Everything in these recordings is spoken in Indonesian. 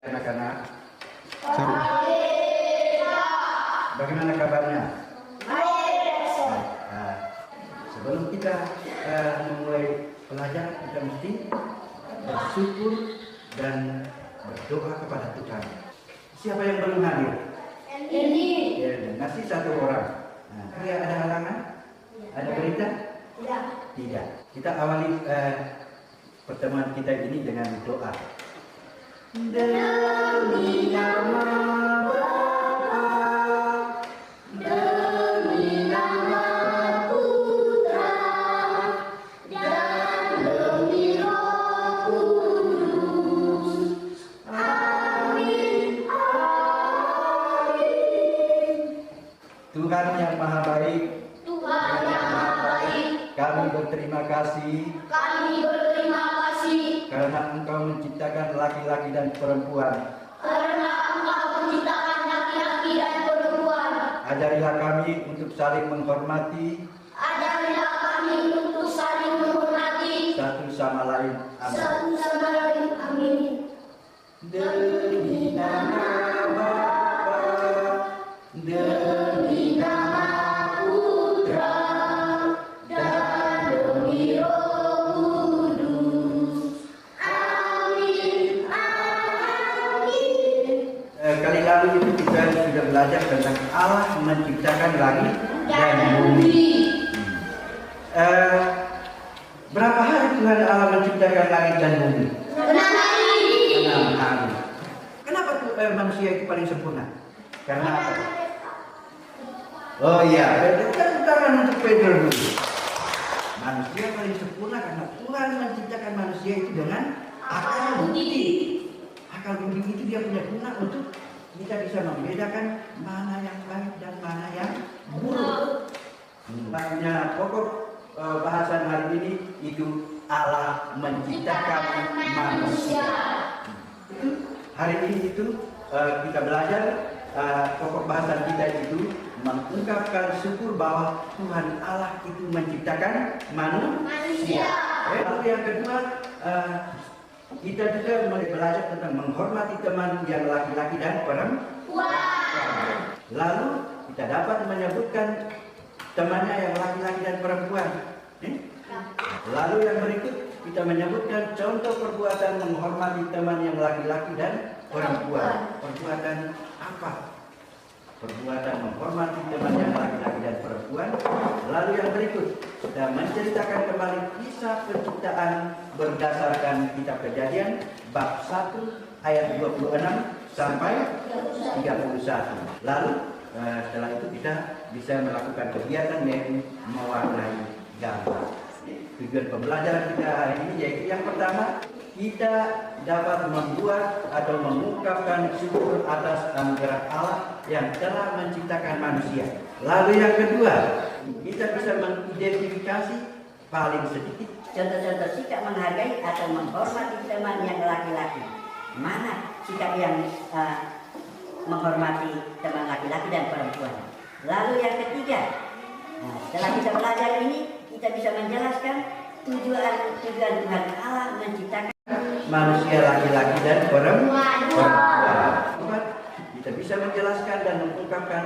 Anak-anak, bagaimana kabarnya? Nah, sebelum kita memulai pelajaran, kita mesti bersyukur dan berdoa kepada Tuhan. Siapa yang belum hadir? Ini. Ya, masih satu orang. Nah, ada halangan? Ada berita? Tidak. Tidak. Kita awali pertemuan kita ini dengan doa. Demi nama Bapa, demi nama Putra, dan demi Roh Kudus. Amin. Amin. Tuhan yang Maha Baik, Tuhan yang Maha Baik, kami berterima kasih karena Engkau menciptakan laki-laki dan perempuan. Ajarilah kami untuk saling menghormati satu sama lain. Amin. Demi nama Bapa, demi nama Putra, dan demi Roh Kudus. Amin. Amin. Kali lalu itu kita sudah belajar tentang Allah menciptakan langit dan bumi. Berapa hari Tuhan Allah menciptakan langit dan bumi? 6 hari. Kenapa manusia itu paling sempurna? Karena apa? Oh iya, tangan untuk Pedro dulu. Manusia paling sempurna karena Tuhan menciptakan manusia itu dengan akal budi. Akal budi itu dia punya guna untuk kita bisa membedakan mana yang baik dan mana yang buruk. Makanya pokok bahasan hari ini itu Allah menciptakan manusia. Hari ini kita belajar pokok bahasan kita itu mengungkapkan syukur bahwa Tuhan Allah itu menciptakan manusia. Lalu yang kedua, kita juga belajar tentang menghormati teman yang laki-laki dan perempuan. Lalu kita dapat menyebutkan temannya yang laki-laki dan perempuan. Lalu yang berikut kita menyebutkan contoh perbuatan menghormati teman yang laki-laki dan perempuan. Perbuatan apa? Perbuatan menghormati teman yang laki-laki dan perempuan. Lalu yang berikut kita menceritakan kembali kisah penciptaan berdasarkan kitab Kejadian bab 1 ayat 26 sampai 31. Lalu setelah itu kita bisa melakukan kegiatan yaitu mewarnai gambar. Tujuan pembelajaran kita hari ini yaitu yang pertama, kita dapat membuat atau mengungkapkan syukur atas anugerah Allah yang telah menciptakan manusia. Lalu yang kedua, kita bisa mengidentifikasi paling sedikit contoh-contoh sikap menghargai atau menghormati teman yang laki-laki. Mana sikap yang menghormati teman laki-laki dan perempuan. Lalu yang ketiga, setelah kita belajar ini, kita bisa menjelaskan tujuan Tuhan Allah menciptakan manusia laki-laki dan perempuan. Kita bisa menjelaskan dan mengungkapkan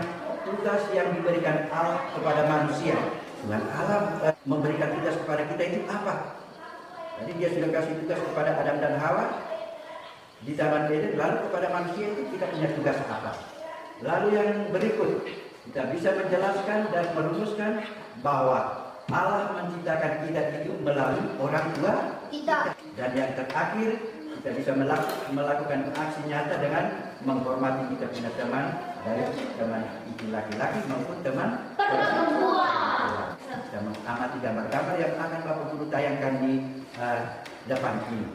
tugas yang diberikan Allah kepada manusia. Tuhan Allah memberikan tugas kepada kita itu apa? Jadi dia sudah kasih tugas kepada Adam dan Hawa di Taman Eden. Lalu kepada manusia itu kita punya tugas apa? Lalu yang berikut kita bisa menjelaskan dan merumuskan bahwa Allah menciptakan kita itu melalui orang tua kita. Dan yang terakhir kita bisa melakukan aksi nyata dengan menghormati kita punya teman, dari teman itu laki-laki maupun teman perempuan. Kita mengamati gambar-gambar yang akan Bapak Guru tayangkan di depan ini.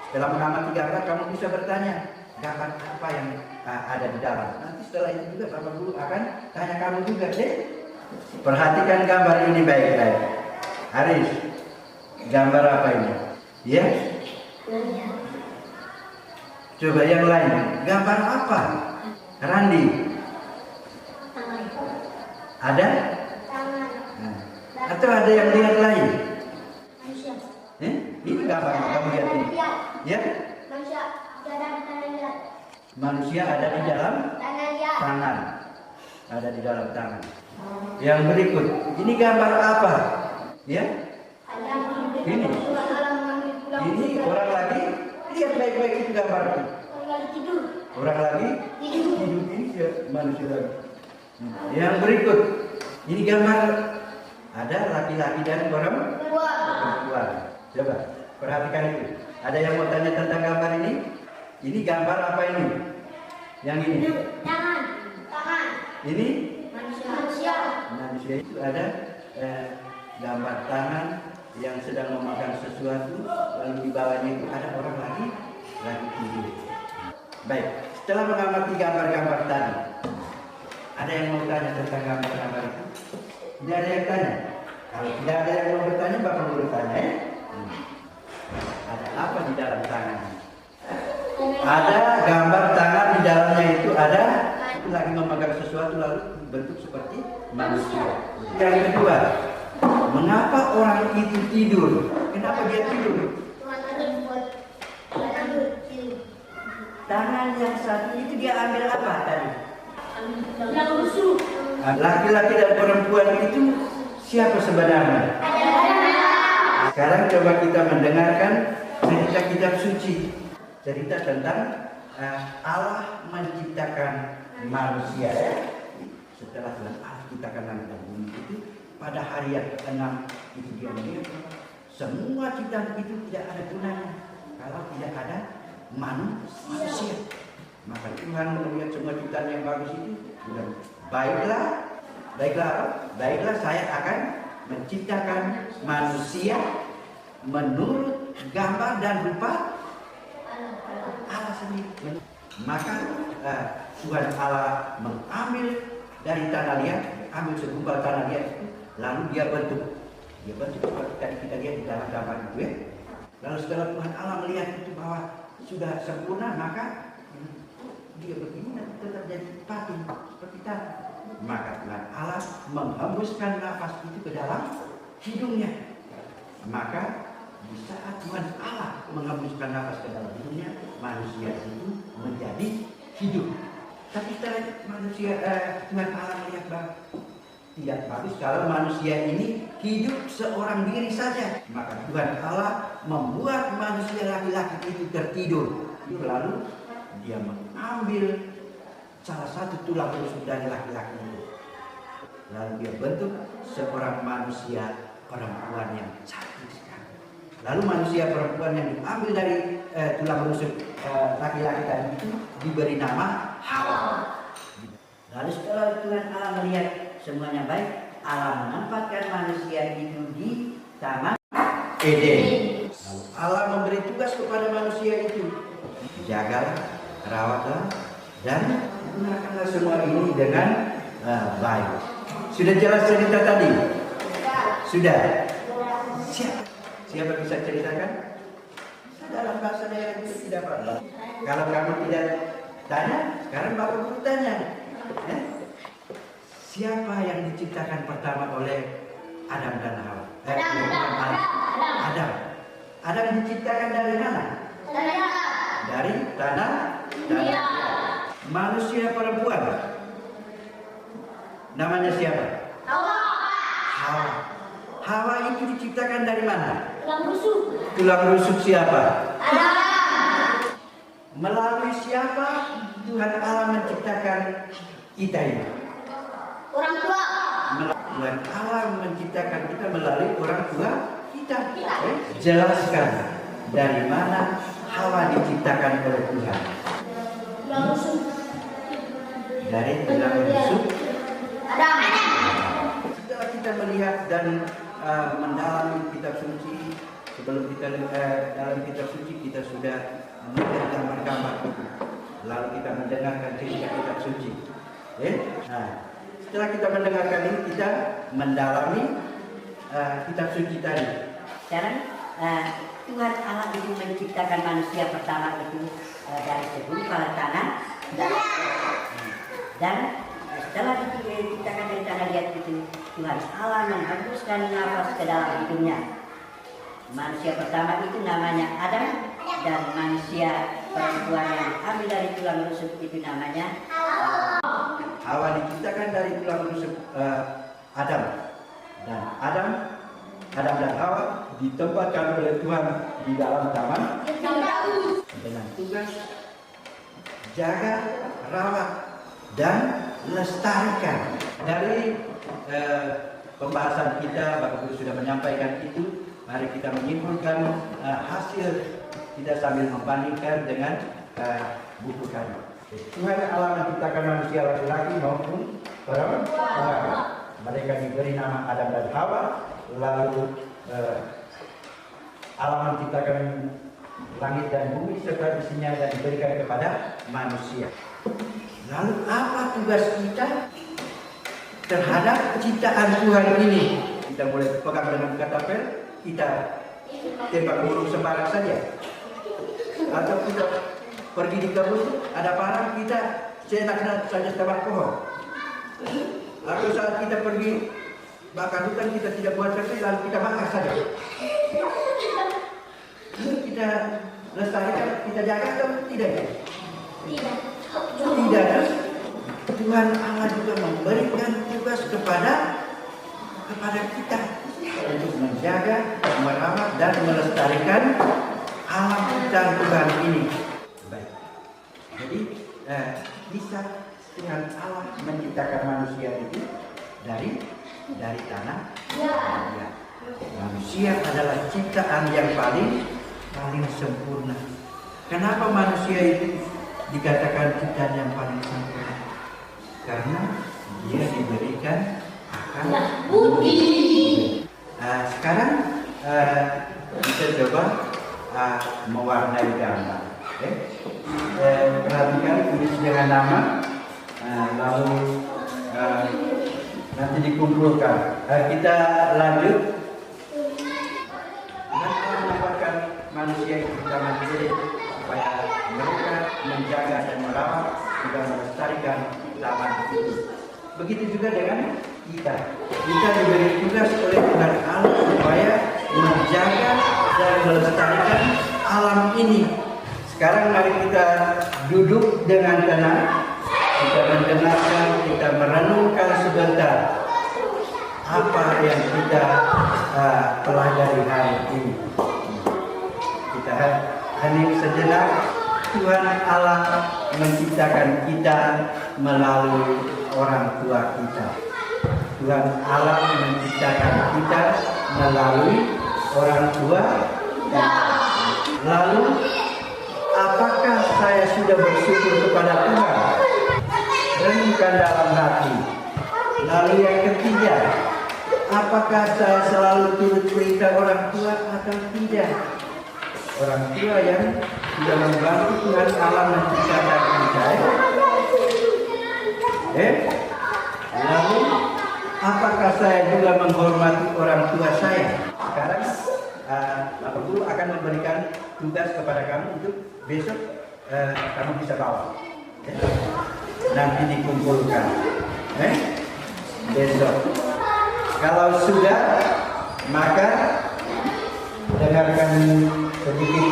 Setelah mengamati gambar, kamu bisa bertanya gambar apa yang ada di dalam. Nanti setelah itu juga Bapak Guru akan tanya kamu juga deh. Perhatikan gambar ini baik-baik. Haris, gambar apa ini? Ya? Coba yang lain. Gambar apa? Randi? Ada? Atau ada yang lihat lain? Ini gambar kamu lihat ini. Ya? Manusia, tidak ada yang lihat. Manusia ada di dalam Tangan ya. tangan. Ada di dalam tangan. Yang berikut, ini gambar apa? Ya? Ini. Ini orang lagi, lihat baik-baik itu gambar itu. Tidur. Orang lagi Tidur. hidup ini ya, manusia lagi. Yang berikut, ini gambar ada laki-laki dan perempuan. Coba perhatikan itu. Ada yang mau tanya tentang gambar ini? Ini gambar apa ini? Yang ini. Tangan. Tangan. Ini Manusia. manusia itu ada gambar tangan yang sedang memakan sesuatu, lalu di bawahnya itu ada orang lagi tidur. Baik, setelah mengamati gambar-gambar tadi, ada yang mau tanya tentang gambar-gambar itu? Tidak ada yang tanya. Kalau tidak ada yang mau bertanya, Bapak mau bertanya ya? Ada apa di dalam tangan? Ada gambar tangan di dalamnya itu ada lagi memegang sesuatu lalu bentuk seperti manusia. Yang kedua, mengapa orang itu tidur? Kenapa dia tidur? Tangan yang satu itu dia ambil apa tadi? Laki-laki dan perempuan itu siapa sebenarnya? Sekarang coba kita mendengarkan cerita kitab suci. Cerita tentang Allah menciptakan manusia. Setelah Tuhan Allah ciptakan langit dan bumi itu, pada hari yang ke-6 itu dia melihat semua ciptaan itu tidak ada gunanya kalau tidak ada manusia. Maka Tuhan melihat semua ciptaan yang bagus itu, bilang, baiklah saya akan menciptakan manusia menurut gambar dan rupa Allah sendiri. Maka Tuhan Allah mengambil dari tanah liat, ambil segumpal tanah liat itu, lalu dia bentuk seperti tadi kita lihat di dalam gambar itu ya. Lalu setelah Tuhan Allah melihat itu bahwa sudah sempurna, maka dia begini nanti tetap jadi patung seperti tadi. Maka Tuhan Allah menghembuskan nafas itu ke dalam hidungnya. Maka di saat Tuhan Allah menghembuskan nafas ke dalam hidungnya, manusia itu menjadi hidup. Tapi setelah Tuhan Allah melihat bahwa tidak bagus kalau manusia ini hidup seorang diri saja. Maka Tuhan Allah membuat manusia laki-laki itu tertidur. Lalu dia mengambil salah satu tulang rusuk dari laki-laki itu. Lalu dia bentuk seorang manusia perempuan yang cantik sekali. Lalu manusia perempuan yang diambil dari tulang rusuk laki-laki tadi itu diberi nama Hawa. Lalu setelah Tuhan Allah melihat semuanya baik, Allah menempatkan manusia itu di Taman Eden. Lalu Allah memberi tugas kepada manusia itu, jagalah, rawatlah, dan gunakanlah semua ini dengan baik. Sudah jelas cerita tadi? Sudah. Siapa bisa ceritakan? Dalam bahasa daerah itu tidak apa-apa. Kalau kamu tidak tanya, sekarang Bapak Guru tanya. Siapa yang diciptakan pertama oleh Adam dan Hawa? Adam. Adam diciptakan dari mana? Dari tanah. Manusia perempuan. Namanya siapa? Hawa. Hawa itu diciptakan dari mana? Tulang rusuk siapa? Melalui siapa Tuhan Allah menciptakan kita ini? Orang tua. Tuhan Allah menciptakan kita melalui orang tua kita. Jelaskan dari mana Hawa diciptakan oleh Tuhan. Dari tulang rusuk Adam. Setelah kita melihat dan mendalami kitab suci, sebelum kita dalam kitab suci kita sudah melihat gambar-gambar itu. Lalu kita mendengarkan cerita kitab suci. Nah, setelah kita mendengarkan ini, kita mendalami kitab suci tadi. Sekarang Tuhan Allah itu menciptakan manusia pertama itu dari segumpal tanah dan setelah diciptakan dari tanah liat itu, Tuhan Allah menghembuskan nafas ke dalam hidungnya. Manusia pertama itu namanya Adam dan manusia perempuan yang ambil dari tulang rusuk itu namanya Hawa diciptakan dari tulang rusuk Adam. Dan Adam dan Hawa ditempatkan oleh Tuhan di dalam taman dengan tugas jaga, rawat, dan lestarikan. Dari pembahasan kita, Bapak Guru sudah menyampaikan itu. Mari kita menyimpulkan hasil kita sambil membandingkan dengan buku kami. Tuhan Allah menciptakan manusia laki-laki maupun perempuan. Mereka diberi nama Adam dan Hawa. Lalu Allah menciptakan langit dan bumi serta isinya dan diberikan kepada manusia. Lalu apa tugas kita terhadap ciptaan Tuhan ini? Kita boleh pegang dengan katapel, kita tembak burung sembarang saja. Atau kita pergi di kebun, ada parang, kita seenaknya saja tebak pohon. Atau saat kita pergi bakar hutan, kita tidak buat seperti lalu kita bakar saja. Kita lestarikan, kita jaga atau tidak? Tidak. Tuhan Allah juga memberikan tugas kepada kita untuk menjaga, merawat, dan melestarikan alam dan Tuhan ini. Baik. Jadi bisa Tuhan Allah menciptakan manusia itu dari tanah. Ya. Manusia adalah ciptaan yang paling sempurna. Kenapa manusia itu dikatakan ciptaan yang paling sempurna? Karena dia diberikan akal budi. Sekarang kita coba mewarnai gambar. Perhatikan tulis dengan nama, lalu nanti dikumpulkan. Kita lanjut. Dengan menempatkan manusia itu pertama diri supaya mereka menjaga dan merawat juga melestarikan taman itu. Begitu juga dengan kita. Kita diberi tugas oleh Tuhan Allah supaya menjaga dan melestarikan alam ini. Sekarang mari kita duduk dengan tenang. Kita mendengarkan, kita merenungkan sebentar apa yang kita pelajari hari ini. Kita hening sejenak. Tuhan Allah menciptakan kita melalui orang tua kita. Tuhan Allah menciptakan kita melalui orang tua kita. Lalu, apakah saya sudah bersyukur kepada Tuhan? Renungkan dalam hati. Lalu yang ketiga, apakah saya selalu turut perintah orang tua atau tidak? Orang tua yang sudah membantu Tuhan Allah menciptakan kita. Lalu, apakah saya juga menghormati orang tua saya? Sekarang, Bapak Guru akan memberikan tugas kepada kamu untuk besok kamu bisa bawa. Nanti dikumpulkan. Besok. Kalau sudah, maka dengarkan sedikit.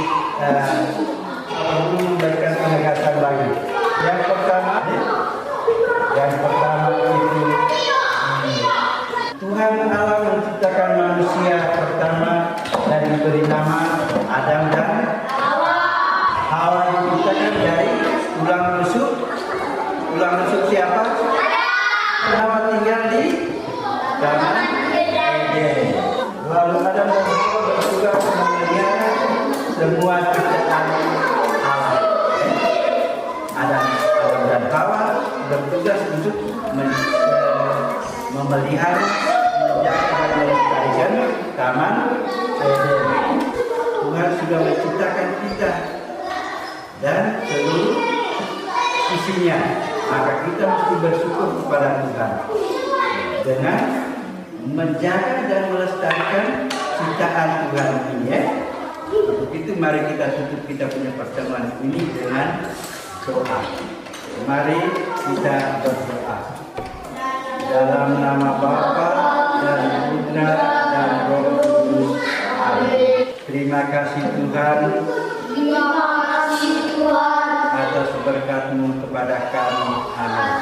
Bapak Guru memberikan penegasan lagi. Yang pertama itu Tuhan Allah menciptakan manusia pertama dan diberi nama Adam dan Hawa. Hawa diciptakan dari tulang rusuk. Tulang rusuk siapa? Hawa tinggal di taman Eden. Lalu Adam dan Hawa bertugas memelihara semua ciptaan Allah. Adam dan Hawa bertugas untuk memelihara, menjaga dan melestarikan taman Eden. Tuhan sudah menciptakan kita dan seluruh isinya, maka kita mesti bersyukur kepada Tuhan dengan menjaga dan melestarikan ciptaan Tuhan ini. Untuk itu mari kita tutup kita punya pertemuan ini dengan doa. Mari kita berdoa. Dalam nama Bapa dan Putra dan Roh Kudus. Amin. Terima kasih Tuhan. atas berkat-Mu kepada kami. Amin.